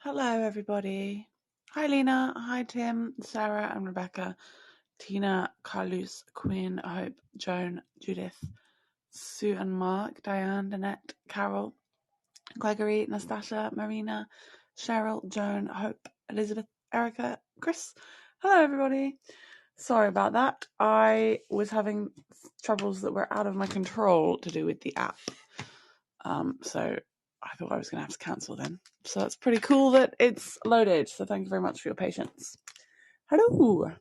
Hello, everybody. Hi, Lena. Hi, Tim, Sarah, and Rebecca, Tina, Carlos, Quinn, Hope, Joan, Judith, Sue and Mark, Diane, Danette, Carol, Gregory, Nastasia, Marina, Cheryl, Joan, Hope, Elizabeth, Erica, Chris. Hello, everybody. Sorry about that. I was having troubles that were out of my control to do with the app. So I thought I was going to have to cancel then. So it's pretty cool that it's loaded. So thank you very much for your patience. Hello.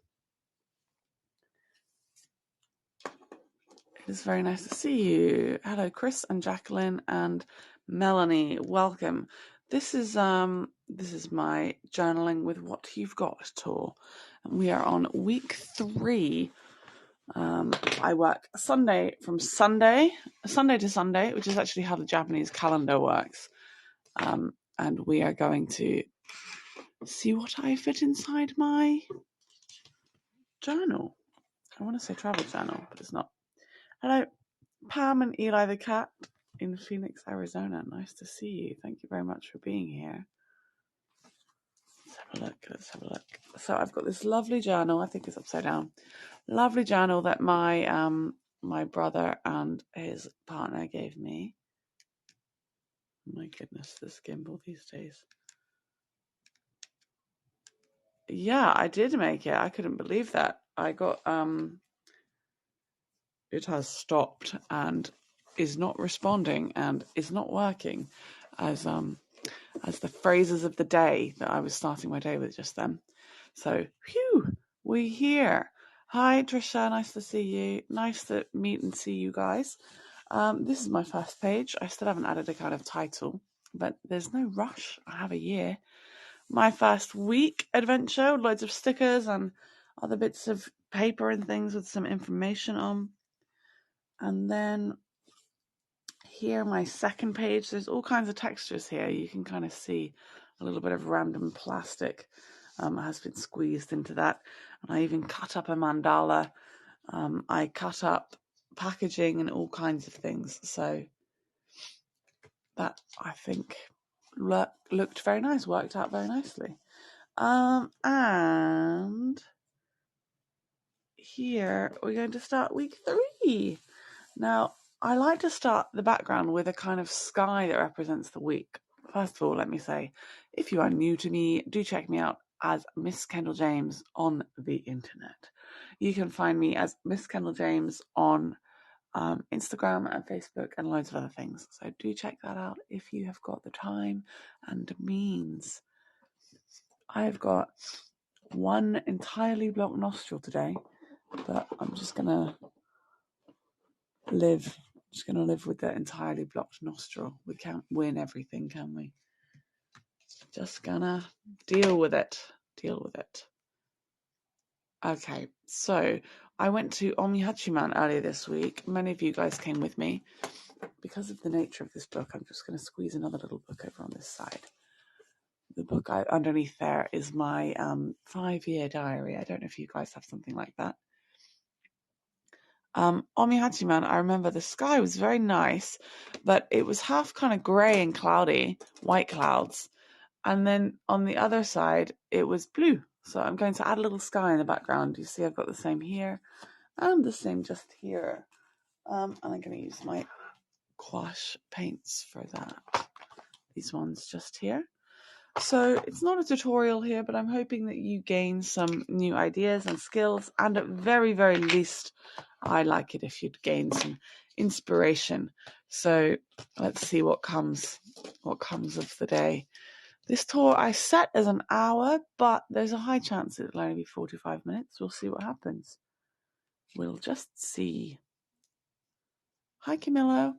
It is very nice to see you. Hello, Chris and Jacqueline and Melanie. Welcome. This is my journaling with what you've got tour, and we are on week 3. I work Sunday to Sunday, which is actually how the Japanese calendar works. And we are going to see what I fit inside my journal. I want to say travel journal, but it's not. Hello, Pam and Eli the cat in Phoenix, Arizona. Nice to see you. Thank you very much for being here. Let's have a look. So I've got this lovely journal. I think it's upside down. Lovely journal that my brother and his partner gave me. My goodness, this gimbal these days. Yeah, I did make it. I couldn't believe that. I got it has stopped and is not responding and is not working as the phrases of the day that I was starting my day with just then. So, phew, we're here. Hi, Trisha. Nice to see you. Nice to meet and see you guys. This is my first page. I still haven't added a kind of title, but there's no rush. I have a year. My first week adventure, loads of stickers and other bits of paper and things with some information on. And then here, my second page, there's all kinds of textures here. You can kind of see a little bit of random plastic has been squeezed into that. And I even cut up a mandala. I cut up packaging and all kinds of things. So that, I think, looked very nice, worked out very nicely. And here we're going to start week 3. Now, I like to start the background with a kind of sky that represents the week. First of all, let me say, if you are new to me, do check me out as Miss Kendall James on the internet. You can find me as Miss Kendall James on Instagram and Facebook and loads of other things. So do check that out if you have got the time and means. I've got one entirely blocked nostril today, but I'm just going to live with the entirely blocked nostril. We can't win everything, can we? Just gonna deal with it. Okay, so I went to Omihachiman earlier this week. Many of you guys came with me. Because of the nature of this book, I'm just going to squeeze another little book over on this side. The book underneath there is my 5-year diary. I don't know if you guys have something like that. Omihachiman, I remember the sky was very nice, but it was half kind of grey and cloudy, white clouds. And then on the other side, it was blue. So I'm going to add a little sky in the background. You see I've got the same here and the same just here. And I'm going to use my gouache paints for that. These ones just here. So it's not a tutorial here, but I'm hoping that you gain some new ideas and skills. And at very, very least, I like it if you'd gain some inspiration. So let's see what comes of the day. This tour I set as an hour, but there's a high chance it'll only be 45 minutes. We'll see what happens. We'll just see. Hi, Camillo.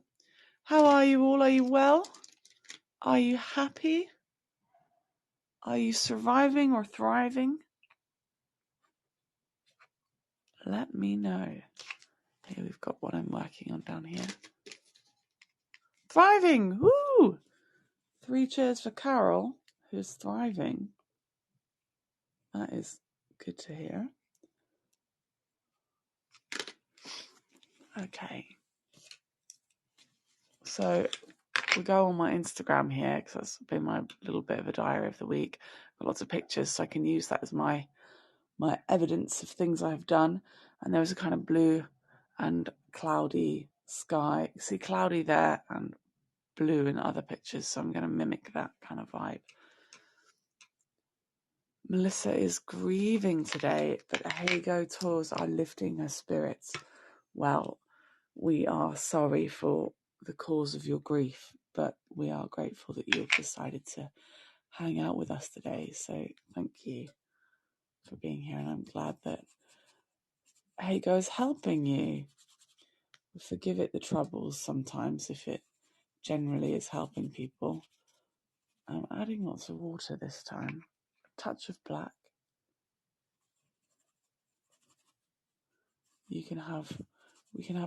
How are you all? Are you well? Are you happy? Are you surviving or thriving? Let me know. Here we've got what I'm working on down here. Thriving! Woo! 3 cheers for Carol, who's thriving. That is good to hear. Okay. So we go on my Instagram here, because that's been my little bit of a diary of the week. Got lots of pictures, so I can use that as my evidence of things I've done. And there was a kind of blue and cloudy sky. You see cloudy there and blue in other pictures, so I'm going to mimic that kind of vibe. Melissa is grieving today, but Heygo tours are lifting her spirits. Well, we are sorry for the cause of your grief, but we are grateful that you've decided to hang out with us today. So thank you for being here, and I'm glad that Heygo is helping you. Forgive it the troubles sometimes if it generally is helping people. I'm adding lots of water this time. A touch of black. We can have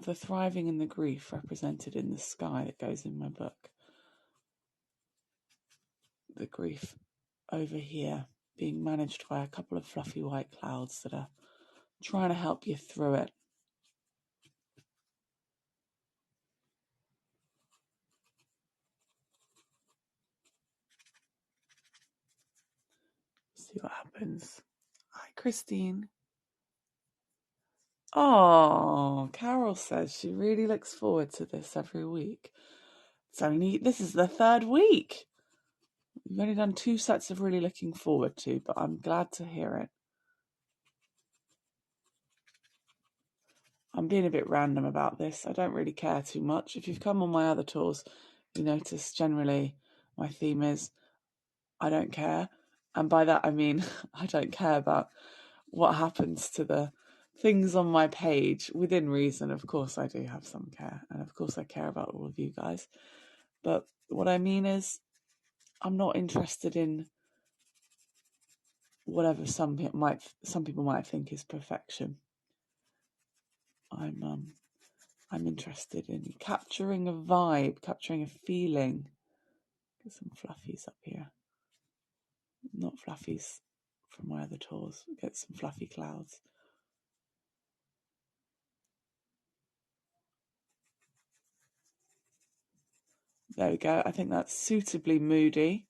the thriving and the grief represented in the sky that goes in my book. The grief over here being managed by a couple of fluffy white clouds that are trying to help you through it. See what happens. Hi, Christine. Oh, Carol says she really looks forward to this every week. This is the third week. We've only done 2 sets of really looking forward to, but I'm glad to hear it. I'm being a bit random about this. I don't really care too much. If you've come on my other tours, you notice generally my theme is I don't care. And by that I mean I don't care about what happens to the things on my page. Within reason, of course, I do have some care. And of course I care about all of you guys. But what I mean is I'm not interested in whatever some people might think is perfection. I'm interested in capturing a vibe, capturing a feeling. Get some fluffies up here. Not fluffies from my other tours. Get some fluffy clouds. There we go. I think that's suitably moody.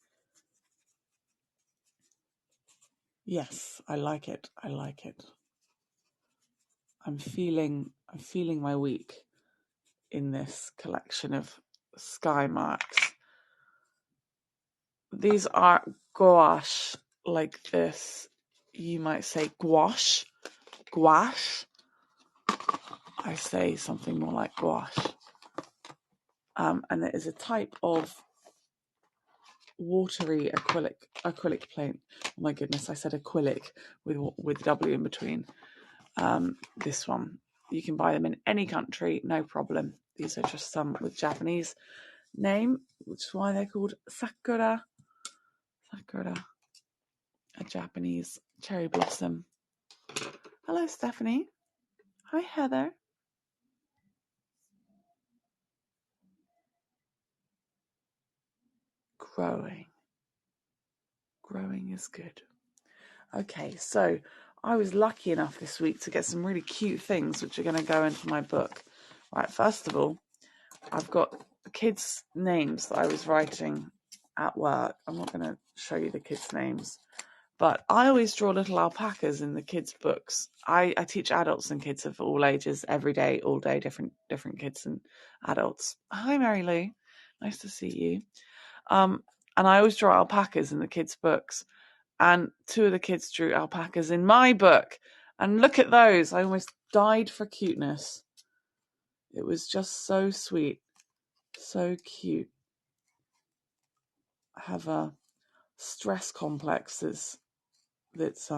Yes, I like it. I like it. I'm feeling my week in this collection of sky marks. These are gouache, like this. You might say gouache. Gouache. I say something more like gouache. And it is a type of watery acrylic paint. Oh my goodness, I said acrylic with W in between. This one, you can buy them in any country, no problem. These are just some with Japanese name, which is why they're called sakura. Sakura, a Japanese cherry blossom. Hello, Stephanie. Hi, Heather. Growing is good. Okay, so I was lucky enough this week to get some really cute things which are going to go into my book. Right, first of all, I've got kids' names that I was writing at work. I'm not going to show you the kids' names, but I always draw little alpacas in the kids' books. I teach adults and kids of all ages every day, all day, different kids and adults. Hi, Mary Lou. Nice to see you. And I always draw alpacas in the kids' books. And 2 of the kids drew alpacas in my book. And look at those. I almost died for cuteness. It was just so sweet. So cute. I have a stress complex that's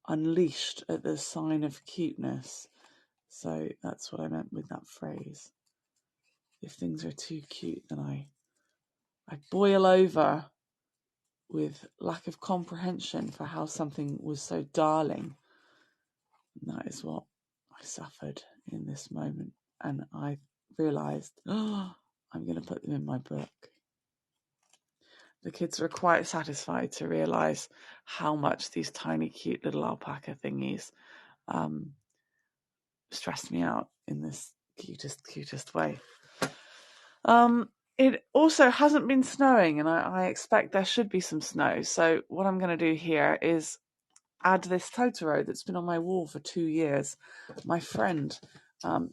unleashed at the sign of cuteness. So that's what I meant with that phrase. If things are too cute, then I boil over with lack of comprehension for how something was so darling. And that is what I suffered in this moment. And I realised, I'm going to put them in my book. The kids were quite satisfied to realise how much these tiny, cute little alpaca thingies stressed me out in this cutest way. It also hasn't been snowing, and I expect there should be some snow. So what I'm going to do here is add this Totoro that's been on my wall for 2 years. My friend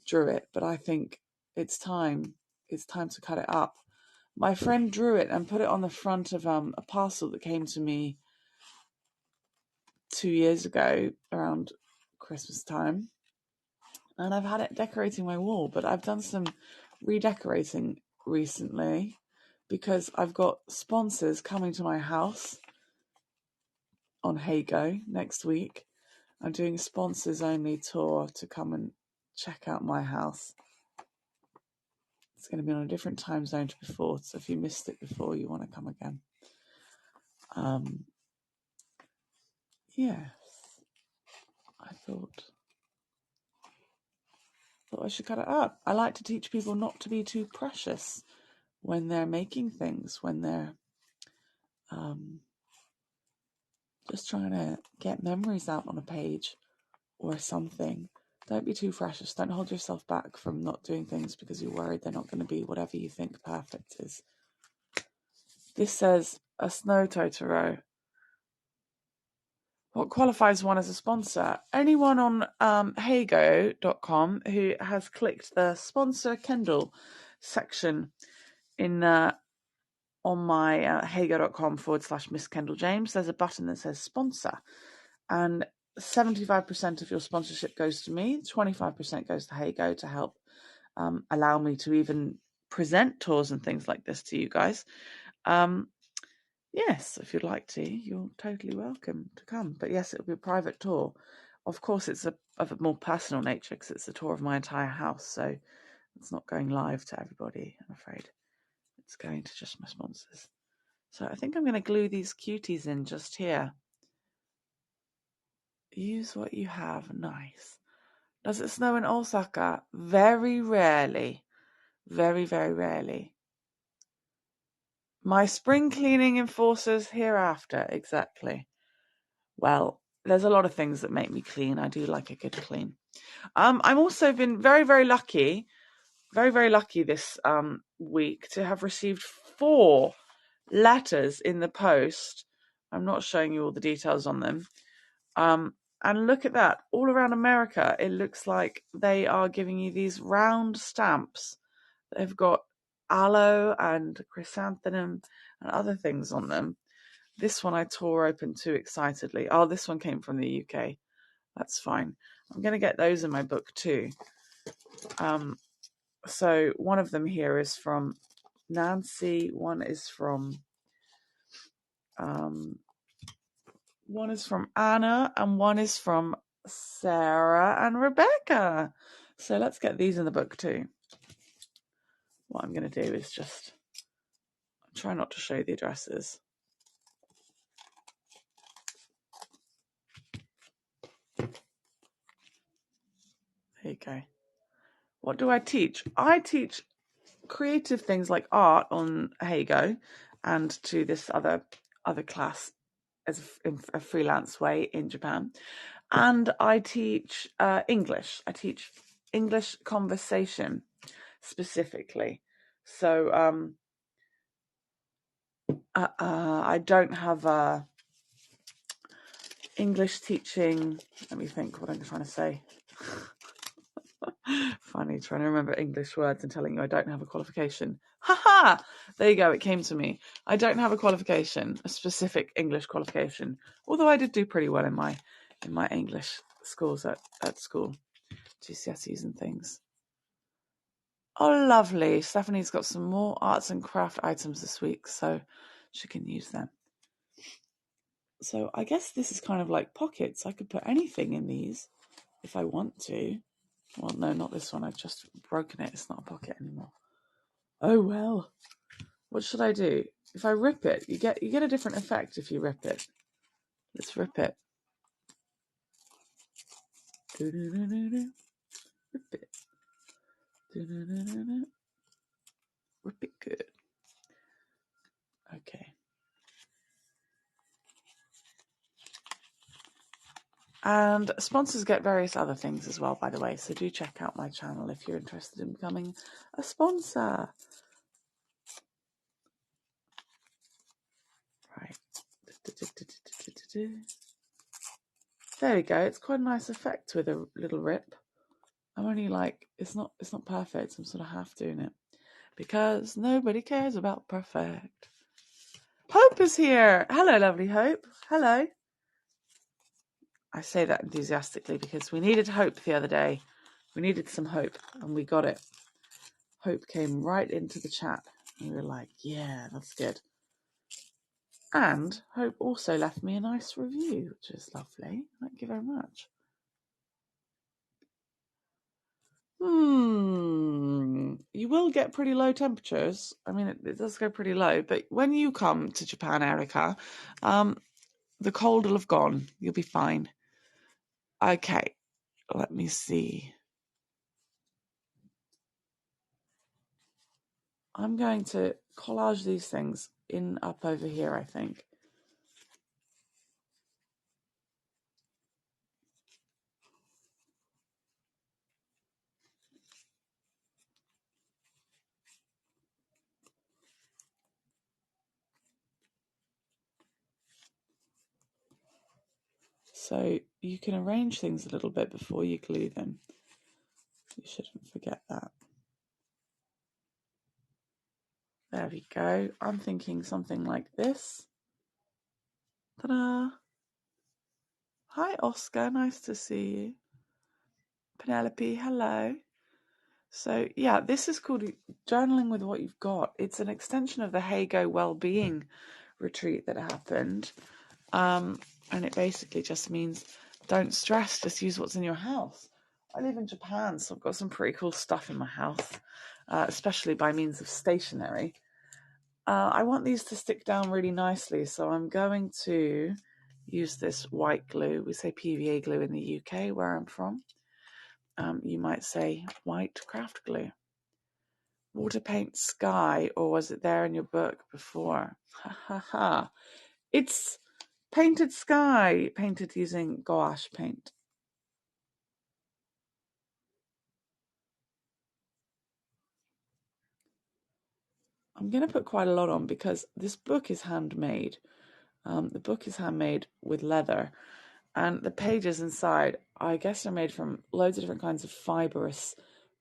drew it, but I think it's time. It's time to cut it up. My friend drew it and put it on the front of a parcel that came to me 2 years ago around Christmas time. And I've had it decorating my wall, but I've done some redecorating recently because I've got sponsors coming to my house on Heygo next week. I'm doing a sponsors only tour to come and check out my house. It's going to be on a different time zone to before, so if you missed it before, you want to come again. Yes, I thought I should cut it up. I like to teach people not to be too precious when they're making things, when they're just trying to get memories out on a page or something. Don't be too precious. Don't hold yourself back from not doing things because you're worried they're not going to be whatever you think perfect is. This says a snow Totoro. What qualifies one as a sponsor? Anyone on Heygo.com who has clicked the sponsor Kendall section in on my Heygo.com/Miss Kendall James, there's a button that says sponsor, and 75% of your sponsorship goes to me, 25% goes to Heygo to help allow me to even present tours and things like this to you guys. Yes, if you'd like to, you're totally welcome to come. But yes, it'll be a private tour. Of course, it's of a more personal nature because it's a tour of my entire house, so it's not going live to everybody, I'm afraid. It's going to just my sponsors. So I think I'm going to glue these cuties in just here. Use what you have. Nice. Does it snow in Osaka? Very rarely. Very, very rarely. My spring cleaning enforcers hereafter. Exactly. Well, there's a lot of things that make me clean. I do like a good clean. I'm also been very, very lucky this week to have received 4 letters in the post. I'm not showing you all the details on them. And look at that. All around America, it looks like they are giving you these round stamps. They've got aloe and chrysanthemum and other things on them. This one I tore open too excitedly. Oh, this one came from the UK. That's fine. I'm going to get those in my book too. So one of them here is from Nancy. One is from Anna, and one is from Sarah and Rebecca. So let's get these in the book too. What I'm going to do is just try not to show the addresses. There you go. What do I teach? I teach creative things like art on Heygo and to this other class as a freelance way in Japan. And I teach English. I teach English conversation specifically. So I don't have English teaching. Let me think what I'm trying to say. Funny, trying to remember English words and telling you I don't have a qualification. Ha! There you go, it came to me. I don't have a qualification, a specific English qualification. Although I did do pretty well in my English scores at school, GCSEs and things. Oh, lovely. Stephanie's got some more arts and craft items this week, so she can use them. So I guess this is kind of like pockets. I could put anything in these if I want to. Well, no, not this one. I've just broken it. It's not a pocket anymore. Oh, well. What should I do? If I rip it, you get a different effect if you rip it. Let's rip it. Rip it. Rip it good. Okay. And sponsors get various other things as well, by the way. So do check out my channel if you're interested in becoming a sponsor. There we go. It's quite a nice effect with a little rip. I'm only like, it's not perfect. I'm sort of half doing it because nobody cares about perfect. Hope is here. Hello, lovely Hope. Hello. I say that enthusiastically because we needed hope the other day. We needed some hope and we got it. Hope came right into the chat and we were like, yeah, that's good. And Hope also left me a nice review, which is lovely. Thank you very much. You will get pretty low temperatures. I mean, it does go pretty low, but when you come to Japan, Erica, the cold will have gone. You'll be fine. Okay, let me see. I'm going to collage these things up over here, I think. So you can arrange things a little bit before you glue them. You shouldn't forget that. There we go. I'm thinking something like this. Ta-da! Hi, Oscar. Nice to see you. Penelope, hello. So, yeah, this is called Journaling with What You've Got. It's an extension of the Heygo Wellbeing Retreat that happened. And it basically just means don't stress, just use what's in your house. I live in Japan, so I've got some pretty cool stuff in my house, especially by means of stationery. I want these to stick down really nicely, so I'm going to use this white glue. We say PVA glue in the UK, where I'm from. You might say white craft glue. Water paint sky, or was it there in your book before? Ha ha ha. It's painted sky, painted using gouache paint. I'm going to put quite a lot on because this book is handmade. The book is handmade with leather, and the pages inside, I guess, are made from loads of different kinds of fibrous,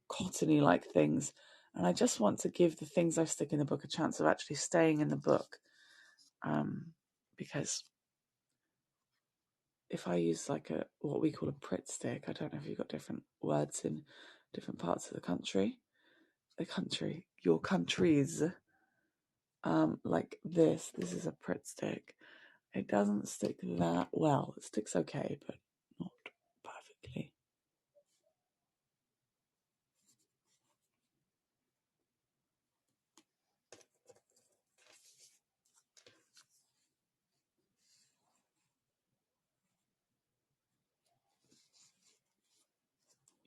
cottony like things. And I just want to give the things I stick in the book a chance of actually staying in the book. Because if I use like what we call a Pritt stick, I don't know if you've got different words in different parts of the country. Your countries. Like this is a Pritt stick. It doesn't stick that well. It sticks okay, but not perfectly.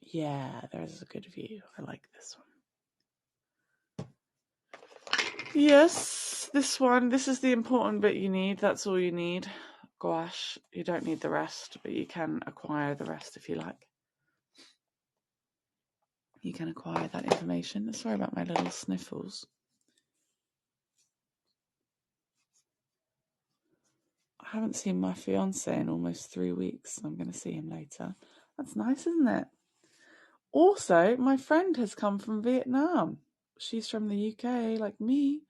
Yeah, there's a good view. I like this one. Yes, this one. This is the important bit you need. That's all you need. Gouache. You don't need the rest, but you can acquire the rest if you like. You can acquire that information. Sorry about my little sniffles. I haven't seen my fiance in almost 3 weeks. So I'm going to see him later. That's nice, isn't it? Also, my friend has come from Vietnam. She's from the UK, like me.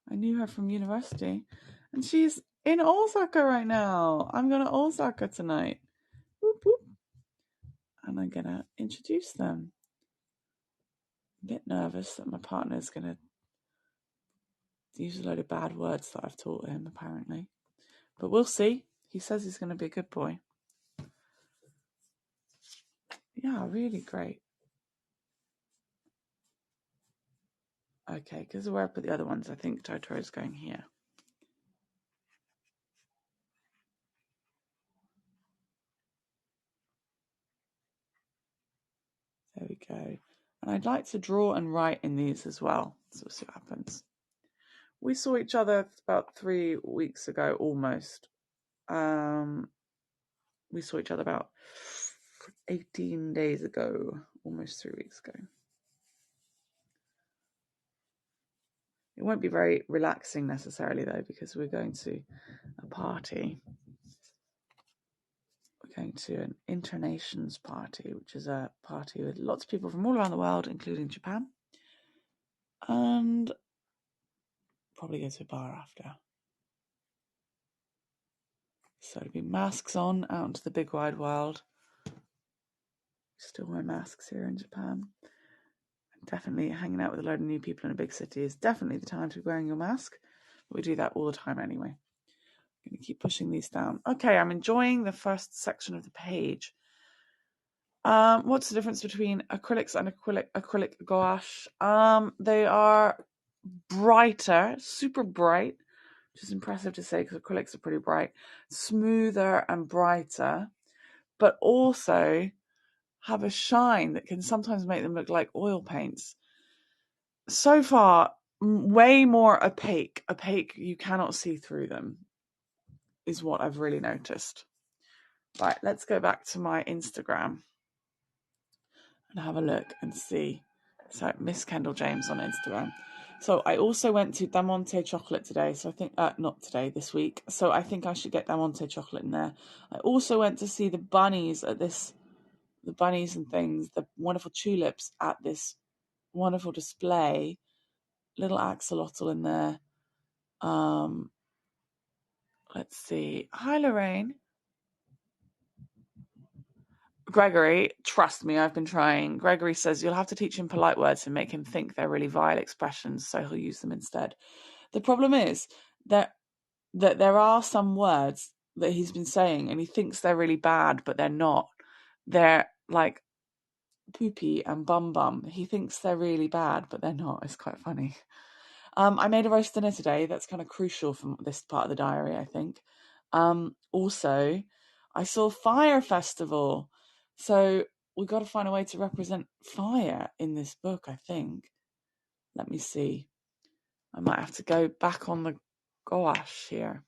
I knew her from university. And she's in Osaka right now. I'm going to Osaka tonight. Whoop, whoop. And I'm going to introduce them. I'm a bit nervous that my partner's going to use a load of bad words that I've taught him, apparently. But we'll see. He says he's going to be a good boy. Yeah, really great. Okay, because where I put the other ones, I think Totoro's going here. There we go. And I'd like to draw and write in these as well. So we'll see what happens. We saw each other about 3 weeks ago, almost. We saw each other about 18 days ago, almost 3 weeks ago. It won't be very relaxing necessarily, though, because we're going to a party. going to an internations party, which is a party with lots of people from all around the world, including Japan. And probably go to a bar after. So it'll be masks on out into the big wide world. Still wear masks here in Japan. Definitely hanging out with a load of new people in a big city is definitely the time to be wearing your mask. But we do that all the time anyway. I'm going to keep pushing these down. Okay, I'm enjoying the first section of the page. What's the difference between acrylics and acrylic gouache? They are brighter, super bright, which is impressive to say because acrylics are pretty bright, smoother and brighter, but also have a shine that can sometimes make them look like oil paints. So far, way more opaque. You cannot see through them, is what I've really noticed. Right, let's go back to my Instagram and have a look and see. So, Miss Kendall James on Instagram. So, I also went to Damonte Chocolate today. So, I think, not today, this week. So, I think I should get Damonte Chocolate in there. I also went to see the bunnies at this, the bunnies and things, the wonderful tulips at this wonderful display. Little axolotl in there. Let's see. Hi, Lorraine. Gregory, trust me, I've been trying. Gregory says you'll have to teach him polite words and make him think they're really vile expressions, so he'll use them instead. The problem is that there are some words that he's been saying and he thinks they're really bad, but they're not. They're like poopy and bum bum. He thinks they're really bad, but they're not. It's quite funny. I made a roast dinner today. That's kind of crucial for this part of the diary, I think. Also, I saw Fire Festival. So we've got to find a way to represent fire in this book, I think. Let me see. I might have to go back on the gouache here.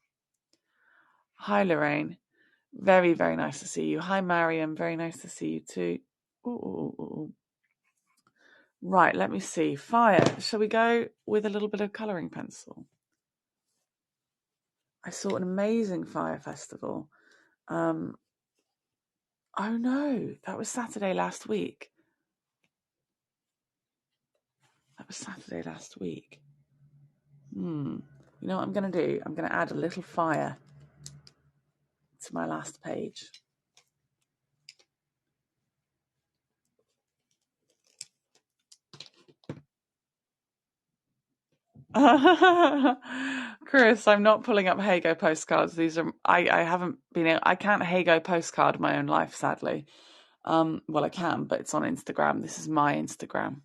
Hi, Lorraine. Very, very nice to see you. Hi, Mariam. Very nice to see you too. Ooh. Right, let me see. Fire. Shall we go with a little bit of colouring pencil? I saw an amazing fire festival. Oh no, that was Saturday last week. You know what I'm going to do? I'm going to add a little fire to my last page. Chris, I'm not pulling up Heygo postcards. These are I haven't been able, I can't Heygo postcard my own life, sadly. Well, I can, but it's on Instagram. This is my Instagram.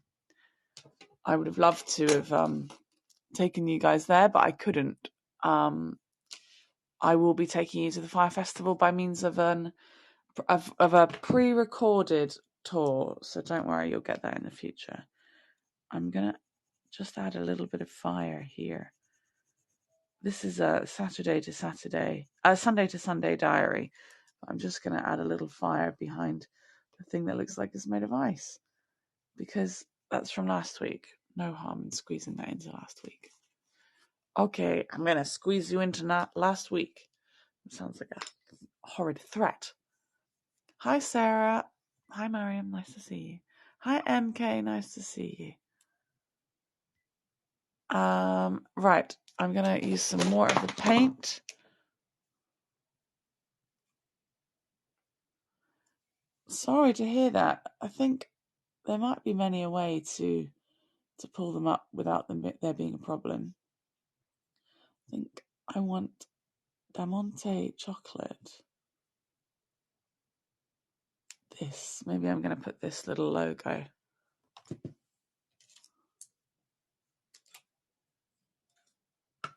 I would have loved to have taken you guys there, but I couldn't. I will be taking you to the Fire Festival by means of a pre-recorded tour, so don't worry, you'll get that in the future. I'm gonna just add a little bit of fire here. This is a Sunday to Sunday diary. I'm just gonna add a little fire behind the thing that looks like it's made of ice, because that's from last week. No harm in squeezing that into last week. Okay, I'm gonna squeeze you into last week. It sounds like a horrid threat. Hi, Sarah. Hi, Mariam. Nice to see you. Hi, MK. Nice to see you. Right. I'm going to use some more of the paint. Sorry to hear that. I think there might be many a way to pull them up without there being a problem. I think I want Damonte chocolate. This. Maybe I'm going to put this little logo up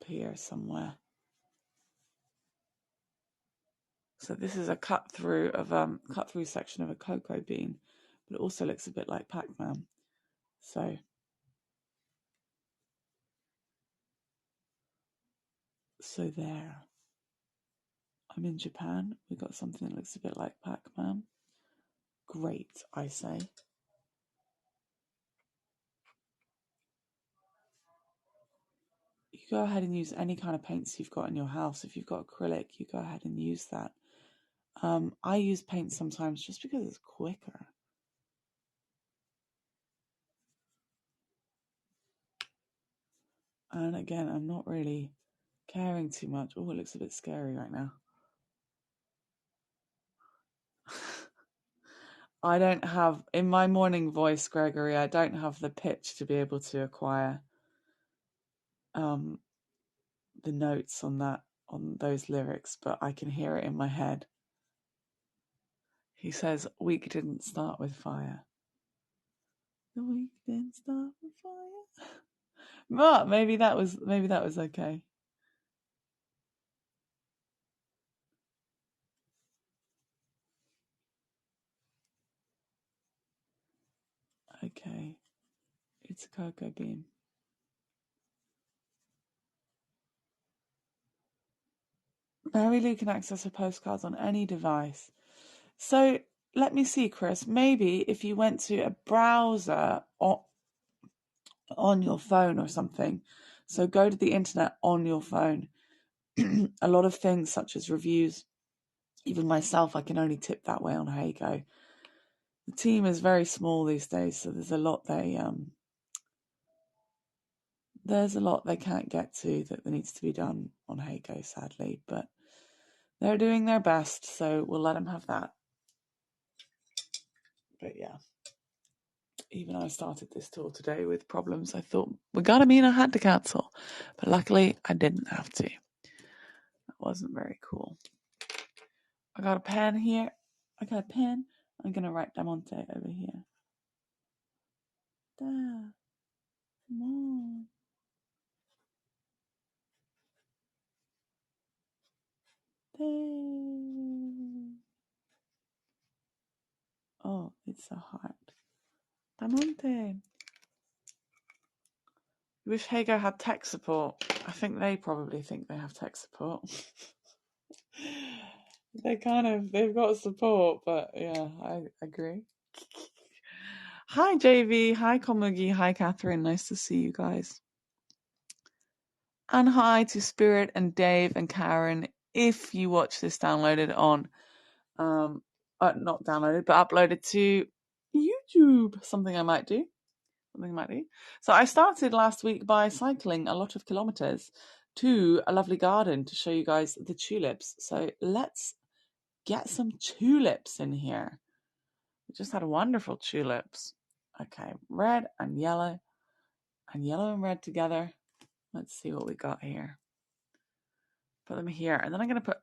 here somewhere. So this is a cut through section of a cocoa bean, but it also looks a bit like Pac-Man. So there. I'm in Japan. We've got something that looks a bit like Pac-Man. Great, I say. You go ahead and use any kind of paints you've got in your house. If you've got acrylic, you go ahead and use that. I use paint sometimes just because it's quicker. And again, I'm not really caring too much. Oh, it looks a bit scary right now. I don't have, in my morning voice, Gregory, I don't have the pitch to be able to acquire the notes on those lyrics, but I can hear it in my head. He says, "Week didn't start with fire. The week didn't start with fire." But maybe that was okay. Okay, it's a cocoa bean. Mary Lou can access her postcards on any device. So let me see, Chris. Maybe if you went to a browser on your phone or something. So go to the internet on your phone. A lot of things such as reviews, even myself, I can only tip that way on Heygo. The team is very small these days, so there's a lot they can't get to that needs to be done on Heygo, sadly, but they're doing their best, so we'll let them have that. But yeah, even I started this tour today with problems. I thought, we gotta mean I had to cancel, but luckily I didn't have to. That wasn't very cool. I got a pen here. I'm gonna write Damonte over here. Come on. Oh, it's a heart. Damonte. I wish Heygo had tech support. I think they probably think they have tech support. They've got support, but yeah, I agree. Hi, JV. Hi, Komugi. Hi, Catherine. Nice to see you guys. And hi to Spirit and Dave and Karen. If you watch this downloaded on, not downloaded, but uploaded to YouTube, something I might do. So I started last week by cycling a lot of kilometers to a lovely garden to show you guys the tulips. So let's get some tulips in here. We just had wonderful tulips. Okay, red and yellow and red together. Let's see what we got here. Put them here, and then I'm gonna put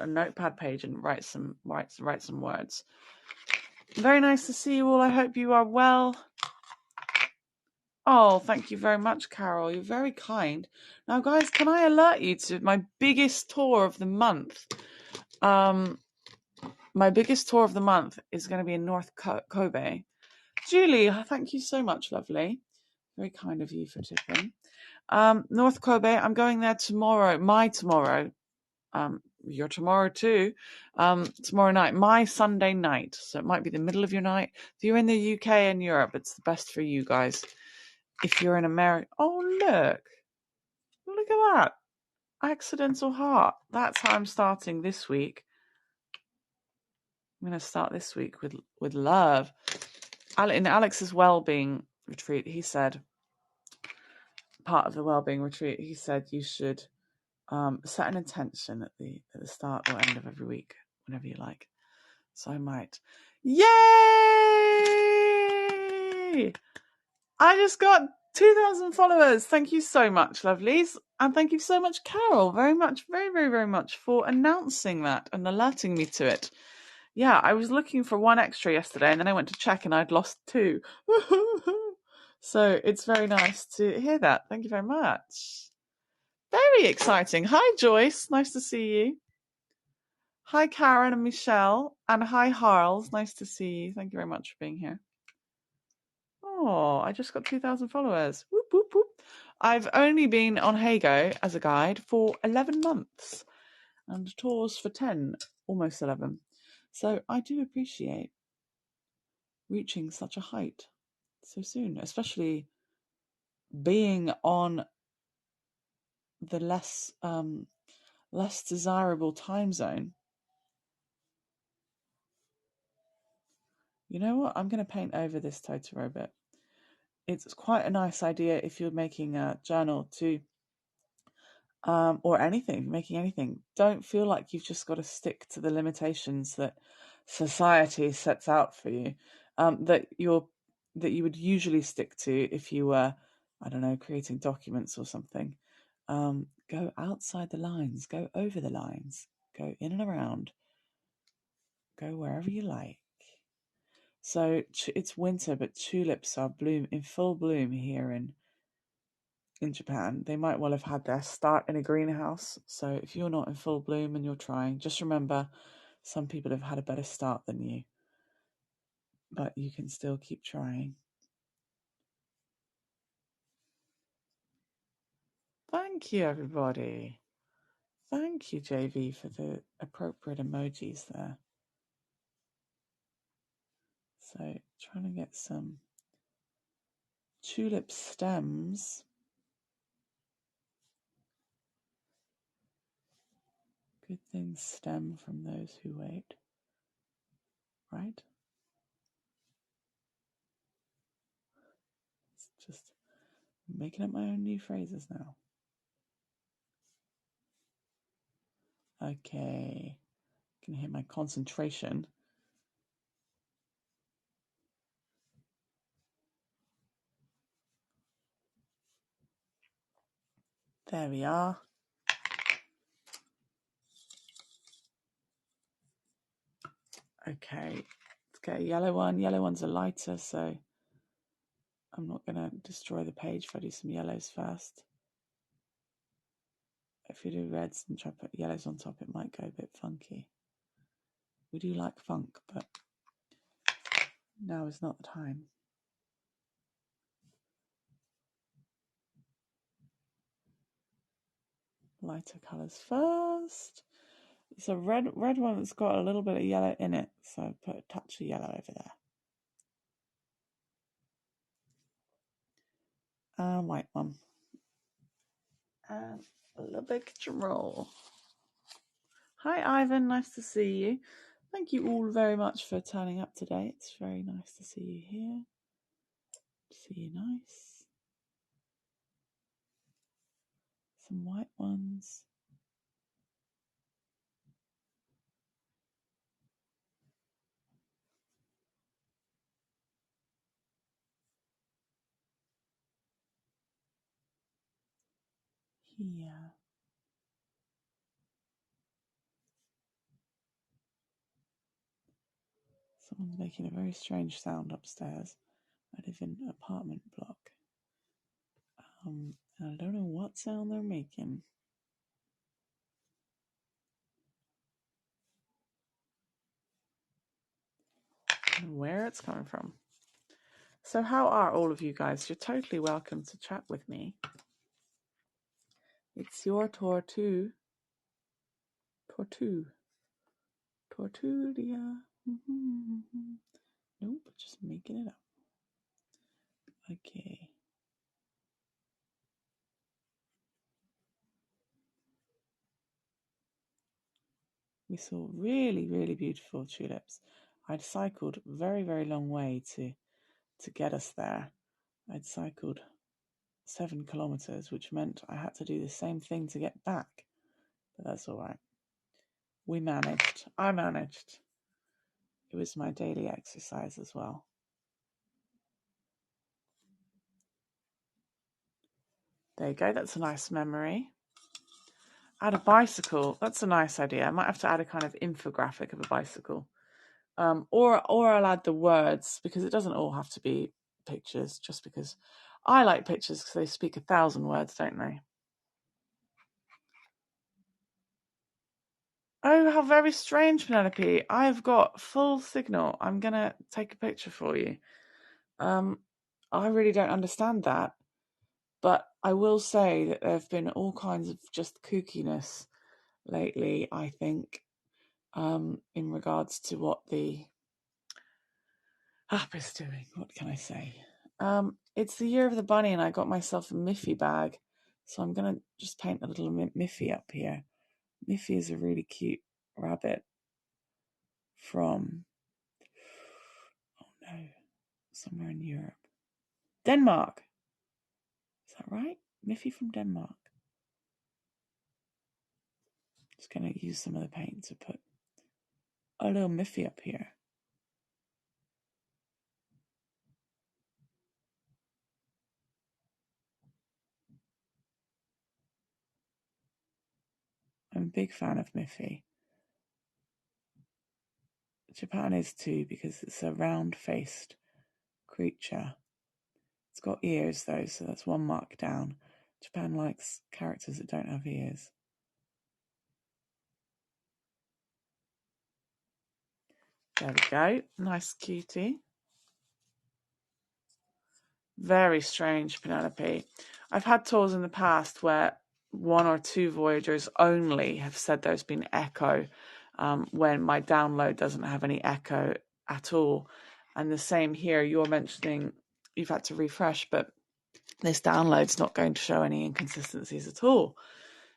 a notepad page and write some words. Very nice to see you all. I hope you are well. Oh, thank you very much, Carol. You're very kind. Now, guys, can I alert you to my biggest tour of the month? My biggest tour of the month is going to be in North Kobe. Julie, thank you so much, lovely. Very kind of you for tipping. North Kobe, I'm going there tomorrow. Your tomorrow too. Tomorrow night, my Sunday night. So it might be the middle of your night. If you're in the UK and Europe, it's the best for you guys. If you're in America, oh look at that. Accidental heart. That's how I'm starting this week. I'm going to start this week with love. In Alex's Wellbeing Retreat, he said, part of the Wellbeing Retreat, he said you should set an intention at the start or end of every week, whenever you like. So I might. Yay! I just got 2,000 followers. Thank you so much, lovelies. And thank you so much, Carol, very much, very, very, very much for announcing that and alerting me to it. Yeah, I was looking for one extra yesterday and then I went to check and I'd lost 2. So it's very nice to hear that. Thank you very much. Very exciting. Hi, Joyce. Nice to see you. Hi, Karen and Michelle. And hi, Harles. Nice to see you. Thank you very much for being here. Oh, I just got 2,000 followers. Whoop, whoop, whoop. I've only been on Heygo as a guide for 11 months and tours for 10, almost 11. So I do appreciate reaching such a height so soon, especially being on the less desirable time zone. You know what? I'm going to paint over this Totoro bit. It's quite a nice idea if you're making a journal to, or anything, making anything. Don't feel like you've just got to stick to the limitations that society sets out for you, that you would usually stick to if you were, I don't know, creating documents or something. Go outside the lines, go over the lines, go in and around, go wherever you like. So it's winter, but tulips are in full bloom here in Japan. They might well have had their start in a greenhouse. So if you're not in full bloom and you're trying, just remember some people have had a better start than you, but you can still keep trying. Thank you, everybody. Thank you, JV, for the appropriate emojis there. So trying to get some tulip stems. Good things stem from those who wait, right? It's just making up my own new phrases now. Okay, can hear my concentration. There we are. Okay, let's get a yellow one. Yellow ones are lighter, so I'm not going to destroy the page if I do some yellows first. If you do reds and try to put yellows on top, it might go a bit funky. We do like funk, but now is not the time. Lighter colours first. It's a red one that's got a little bit of yellow in it, so put a touch of yellow over there. And white one. And a little bit drum roll. Hi Ivan, nice to see you. Thank you all very much for turning up today. It's very nice to see you here. See you nice. Some white ones. Here. Someone's making a very strange sound upstairs. I live in an apartment block. And I don't know what sound they're making. And where it's coming from. So how are all of you guys? You're totally welcome to chat with me. It's your tortulia. Nope, just making it up. Okay. We saw really, really beautiful tulips. I'd cycled a very, very long way to get us there. I'd cycled 7 kilometers, which meant I had to do the same thing to get back. But that's all right. We managed. I managed. It was my daily exercise as well. There you go. That's a nice memory. Add a bicycle. That's a nice idea. I might have to add a kind of infographic of a bicycle. Or I'll add the words, because it doesn't all have to be pictures, just because I like pictures because they speak 1,000 words, don't they? Oh, how very strange, Penelope. I've got full signal. I'm going to take a picture for you. I really don't understand that. But I will say that there have been all kinds of just kookiness lately, I think, in regards to what the app is doing. What can I say? It's the year of the bunny, and I got myself a Miffy bag So I'm going to just paint a little Miffy up here. Miffy is a really cute rabbit from, oh no, somewhere in Europe. Denmark. Is that right? Miffy from Denmark. Just going to use some of the paint to put a little Miffy up here. I'm a big fan of Miffy. Japan is too, because it's a round-faced creature. It's got ears though, so that's one mark down. Japan likes characters that don't have ears. There we go. Nice cutie. Very strange, Penelope. I've had tours in the past where 1 or 2 voyagers only have said there's been echo, when my download doesn't have any echo at all. And the same here, you're mentioning you've had to refresh, but this download's not going to show any inconsistencies at all.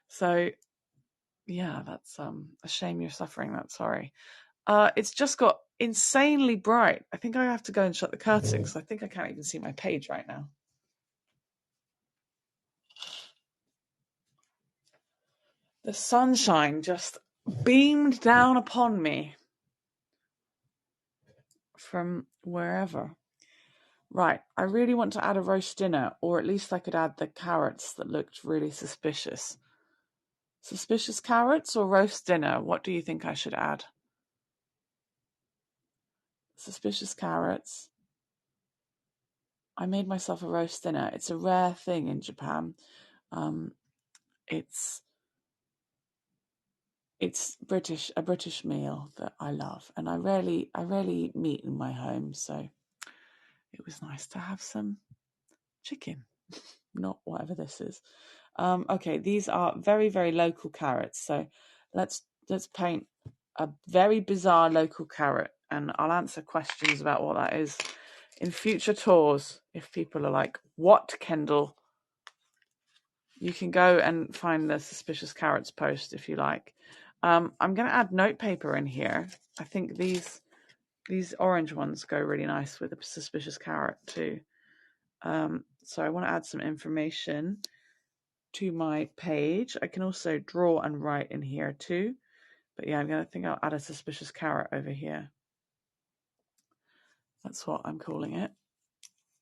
So yeah, that's a shame you're suffering that. Sorry. It's just got insanely bright. I think I have to go and shut the curtains because I think I can't even see my page right now. The sunshine just beamed down upon me from wherever. Right, I really want to add a roast dinner, or at least I could add the carrots that looked really suspicious. Suspicious carrots or roast dinner? What do you think I should add? Suspicious carrots. I made myself a roast dinner. It's a rare thing in Japan. It's a British meal that I love, and I rarely eat meat in my home, so it was nice to have some chicken, not whatever this is. Okay, these are very, very local carrots. So let's paint a very bizarre local carrot, and I'll answer questions about what that is in future tours. If people are like, "What, Kendall?" You can go and find the suspicious carrots post if you like. I'm going to add notepaper in here. I think these orange ones go really nice with a suspicious carrot too. So I want to add some information to my page. I can also draw and write in here too. But yeah, I'll add a suspicious carrot over here. That's what I'm calling it.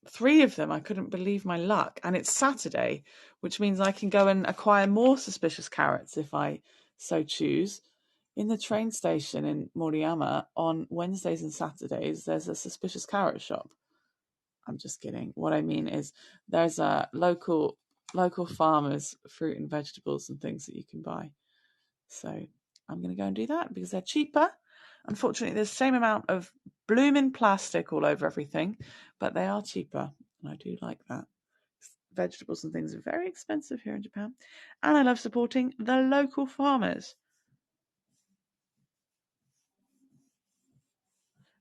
3 of them. I couldn't believe my luck. And it's Saturday, which means I can go and acquire more suspicious carrots if I so choose. In the train station in Moriyama on Wednesdays and Saturdays, there's a suspicious carrot shop. I'm just kidding. What I mean is there's a local farmers, fruit and vegetables and things that you can buy. So I'm going to go and do that because they're cheaper. Unfortunately, there's the same amount of blooming plastic all over everything, but they are cheaper, and I do like that. Vegetables and things are very expensive here in Japan, and I love supporting the local farmers.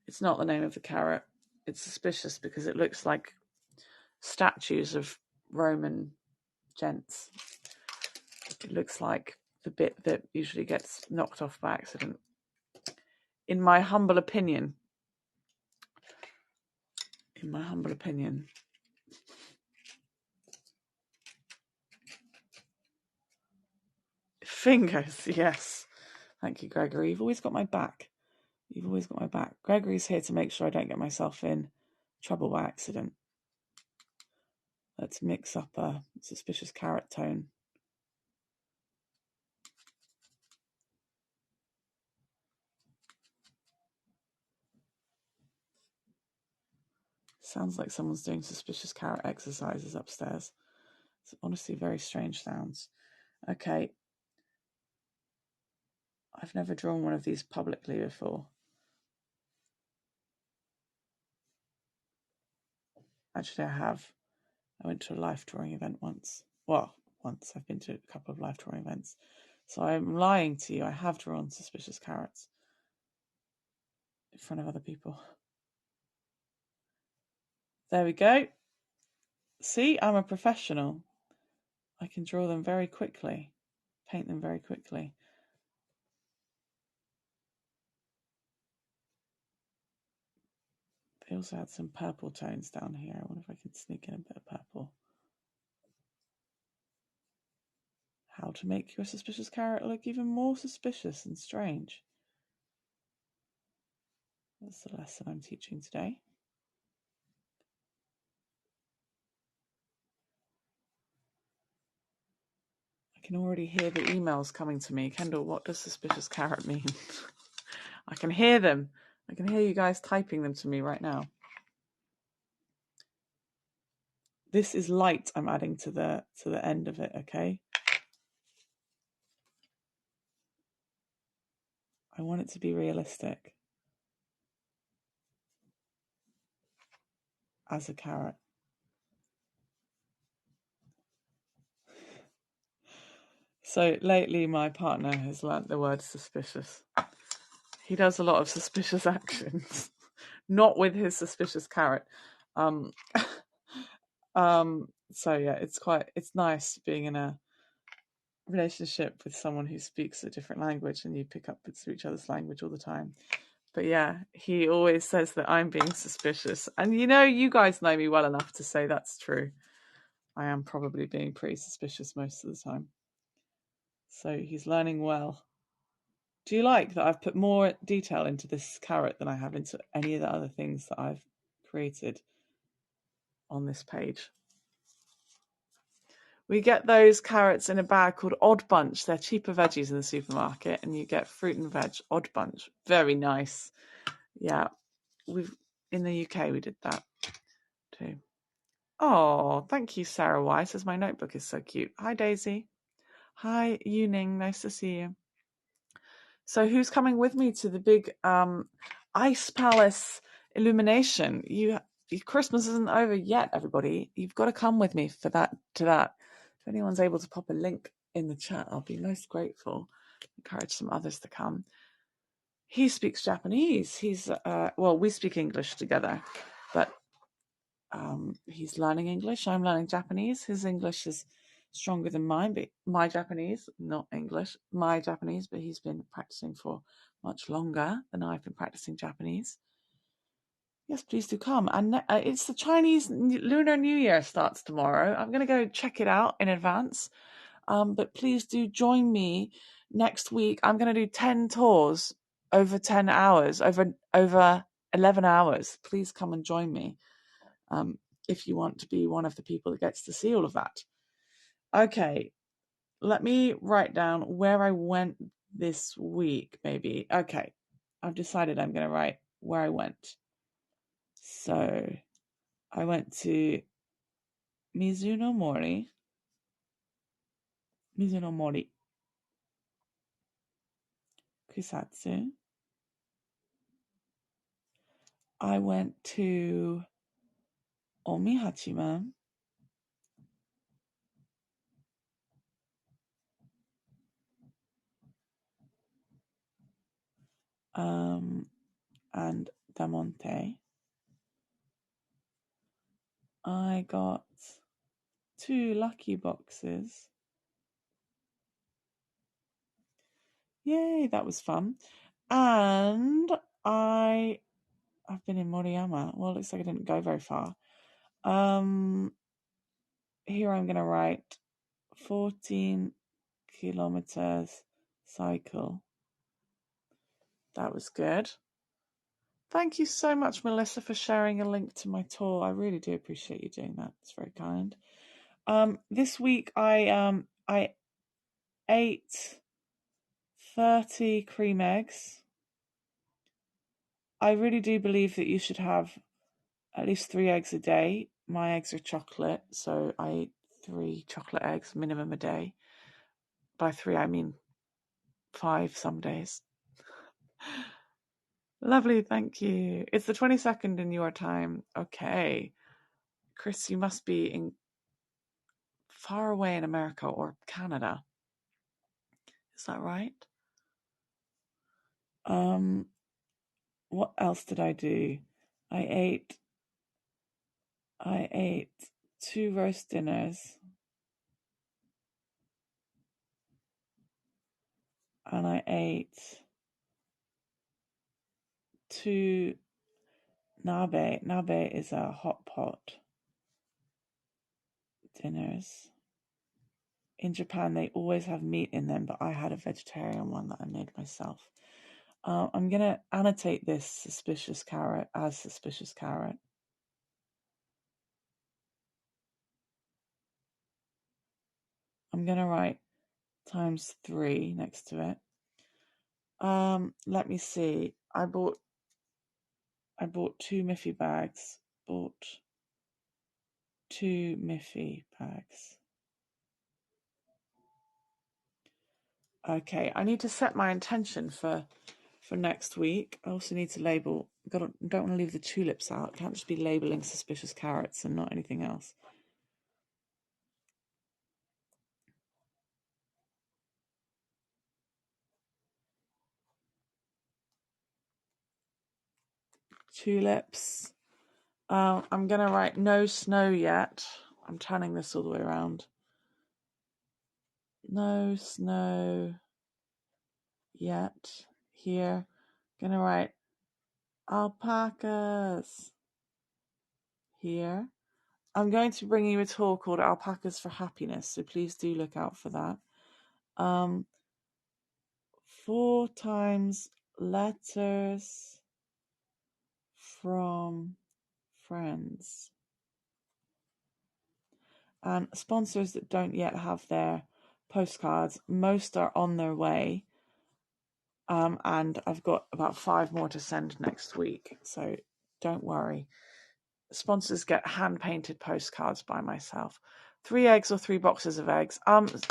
It's not the name of the carrot. It's suspicious because it looks like statues of Roman gents. It looks like the bit that usually gets knocked off by accident. In my humble opinion. Fingers, yes. Thank you, Gregory. You've always got my back. Gregory's here to make sure I don't get myself in trouble by accident. Let's mix up a suspicious carrot tone. Sounds like someone's doing suspicious carrot exercises upstairs. It's honestly very strange sounds. Okay. I've never drawn one of these publicly before. Actually, I have. I went to a life drawing event once. Well, once. I've been to a couple of life drawing events. So I'm lying to you. I have drawn suspicious carrots in front of other people. There we go. See, I'm a professional. I can draw them very quickly, paint them very quickly. They also had some purple tones down here. I wonder if I can sneak in a bit of purple. How to make your suspicious carrot look even more suspicious and strange. That's the lesson I'm teaching today. I can already hear the emails coming to me. Kendall, what does suspicious carrot mean? I can hear them. I can hear you guys typing them to me right now. This is light I'm adding to the end of it, okay? I want it to be realistic as a carrot. So lately my partner has learnt the word suspicious. He does a lot of suspicious actions, not with his suspicious carrot. So yeah, it's nice being in a relationship with someone who speaks a different language and you pick up with each other's language all the time. But yeah, he always says that I'm being suspicious. And you guys know me well enough to say that's true. I am probably being pretty suspicious most of the time. So he's learning well. Do you like that I've put more detail into this carrot than I have into any of the other things that I've created on this page? We get those carrots in a bag called Odd Bunch. They're cheaper veggies in the supermarket, and you get fruit and veg Odd Bunch. Very nice. Yeah, in the UK we did that too. Oh, thank you, Sarah Y. Says my notebook is so cute. Hi, Daisy. Hi, Yuning. Nice to see you. So, who's coming with me to the big Ice Palace illumination? Christmas isn't over yet, everybody. You've got to come with me for that. If anyone's able to pop a link in the chat, I'll be most grateful. Encourage some others to come. He speaks Japanese. He's we speak English together, but he's learning English. I'm learning Japanese. His English is stronger than mine, but my Japanese, not English, my Japanese, but he's been practicing for much longer than I've been practicing Japanese. Yes, please do come. And it's the Chinese Lunar New Year starts tomorrow. I'm going to go check it out in advance. But please do join me next week. I'm going to do 10 tours over 10 hours, over 11 hours. Please come and join me if you want to be one of the people that gets to see all of that. Okay, let me write down where I went this week, maybe. Okay, I've decided I'm going to write where I went. So I went to Mizuno Mori, Kusatsu. I went to Omihachiman. And Damonte. I got 2 lucky boxes. Yay, that was fun. And I've been in Moriyama. Well, it looks like I didn't go very far. Here I'm going to write 14 kilometers cycle. That was good. Thank you so much, Melissa, for sharing a link to my tour. I really do appreciate you doing that. It's very kind. This week I ate 30 cream eggs. I really do believe that you should have at least 3 eggs a day. My eggs are chocolate, so I eat 3 chocolate eggs minimum a day. By 3, I mean 5 some days. Lovely, thank you. It's the 22nd in your time. Okay. Chris, you must be far away in America or Canada. Is that right? What else did I do? I ate 2 roast dinners. and I ate 2 nabe. Nabe is a hot pot dinners. In Japan, they always have meat in them, but I had a vegetarian one that I made myself. I'm going to annotate this suspicious carrot as suspicious carrot. I'm going to write ×3 next to it. Let me see. I bought 2 Miffy bags. Bought 2 Miffy bags. Okay, I need to set my intention for next week. I also need to label. Don't want to leave the tulips out. Can't just be labeling suspicious carrots and not anything else. Tulips. I'm gonna write no snow yet. I'm turning this all the way around. No snow yet. Here, gonna write alpacas. Here. I'm going to bring you a tour called Alpacas for Happiness, so please do look out for that. 4 times letters from friends. And sponsors that don't yet have their postcards, most are on their way. And I've got about 5 more to send next week, so don't worry. Sponsors get hand-painted postcards by myself. 3 eggs or 3 boxes of eggs.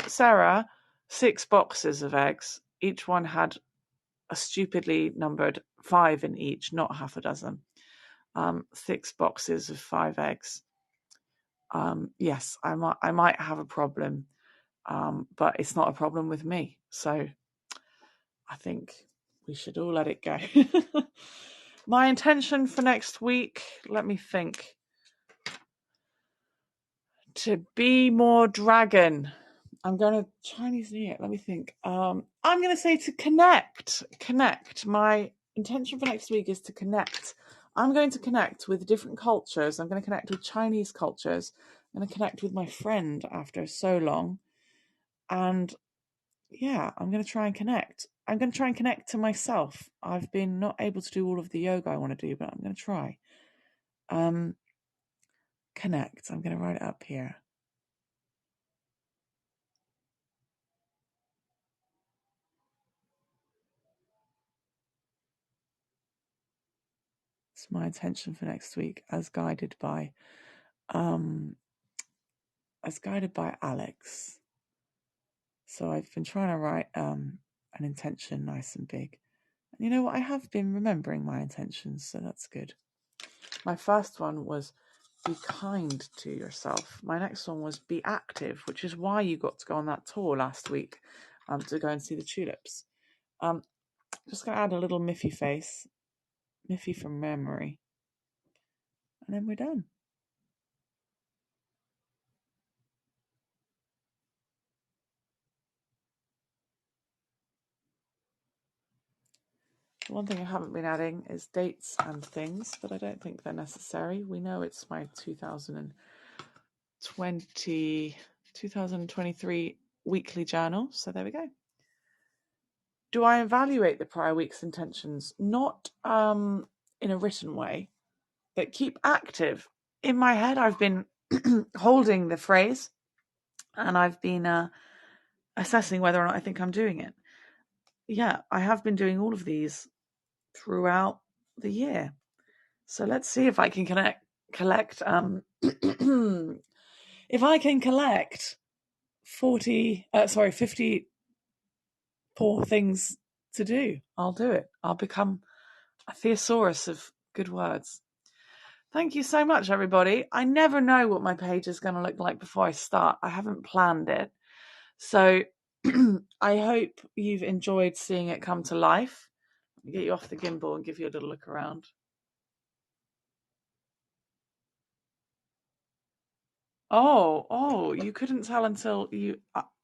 Sarah, 6 boxes of eggs. Each one had a stupidly numbered 5 in each, not half a dozen. 6 boxes of 5 eggs. Yes, I might have a problem, but it's not a problem with me. So I think we should all let it go. My intention for next week, let me think. To be more dragon. I'm going to Chinese New Year. Let me think. I'm going to say to connect. My intention for next week is to connect. I'm going to connect with different cultures. I'm going to connect with Chinese cultures. I'm going to connect with my friend after so long. And yeah, I'm going to try and connect. I'm going to try and connect to myself. I've been not able to do all of the yoga I want to do, but I'm going to try. Connect. I'm going to write it up here. It's my intention for next week, as guided by Alex. So I've been trying to write an intention nice and big. And you know what? I have been remembering my intentions, so that's good. My first one was be kind to yourself. My next one was be active, which is why you got to go on that tour last week to go and see the tulips. Just going to add a little Miffy face, Miffy from memory, and then we're done. The one thing I haven't been adding is dates and things, but I don't think they're necessary. We know it's my 2023 weekly journal, so there we go. Do I evaluate the prior week's intentions? Not in a written way, but keep active. In my head, I've been holding the phrase, and I've been assessing whether or not I think I'm doing it. Yeah, I have been doing all of these throughout the year. So let's see if I can collect if I can collect 50 poor things to do, I'll do it. I'll become a thesaurus of good words. Thank you so much, everybody. I never know what my page is going to look like before I start. I haven't planned it. So I hope you've enjoyed seeing it come to life. Let me get you off the gimbal and give you a little look around. Oh, you couldn't tell until you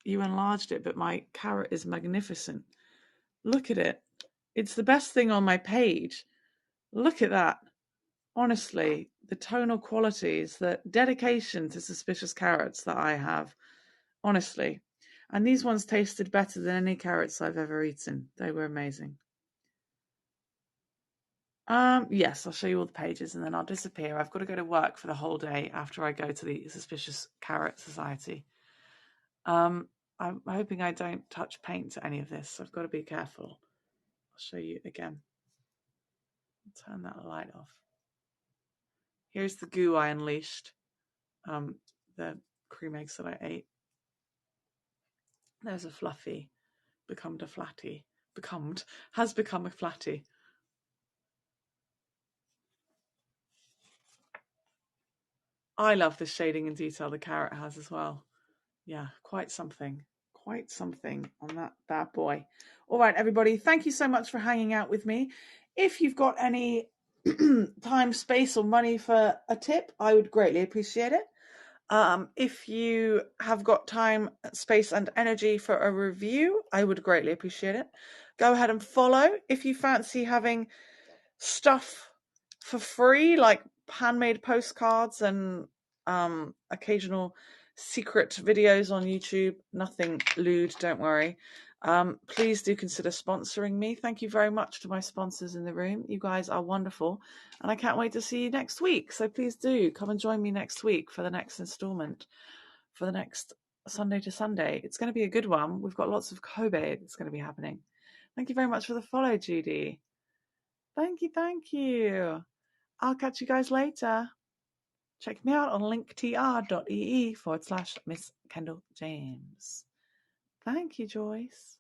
enlarged it, but my carrot is magnificent. Look at it. It's the best thing on my page. Look at that. Honestly, the tonal qualities, the dedication to suspicious carrots that I have. Honestly. And these ones tasted better than any carrots I've ever eaten. They were amazing. Yes, I'll show you all the pages and then I'll disappear. I've got to go to work for the whole day after I go to the Suspicious Carrot Society. I'm hoping I don't touch paint to any of this, so I've got to be careful. I'll show you again. Turn that light off. Here's the goo I unleashed. The cream eggs that I ate. There's a fluffy, has become a flatty. I love the shading and detail the carrot has as well. Yeah, quite something on that bad boy. All right, everybody, thank you so much for hanging out with me. If you've got any time, space, or money for a tip, I would greatly appreciate it. If you have got time, space, and energy for a review, I would greatly appreciate it. Go ahead and follow. If you fancy having stuff for free, like handmade postcards and occasional secret videos on YouTube, nothing lewd, don't worry. Please do consider sponsoring me. Thank you very much to my sponsors in the room. You guys are wonderful, and I can't wait to see you next week. So please do come and join me next week for the next installment, for the next Sunday to Sunday. It's going to be a good one. We've got lots of Kobe that's going to be happening. Thank you very much for the follow, Judy. Thank you. I'll catch you guys later. Check me out on linktr.ee/Miss Kendall James. Thank you, Joyce.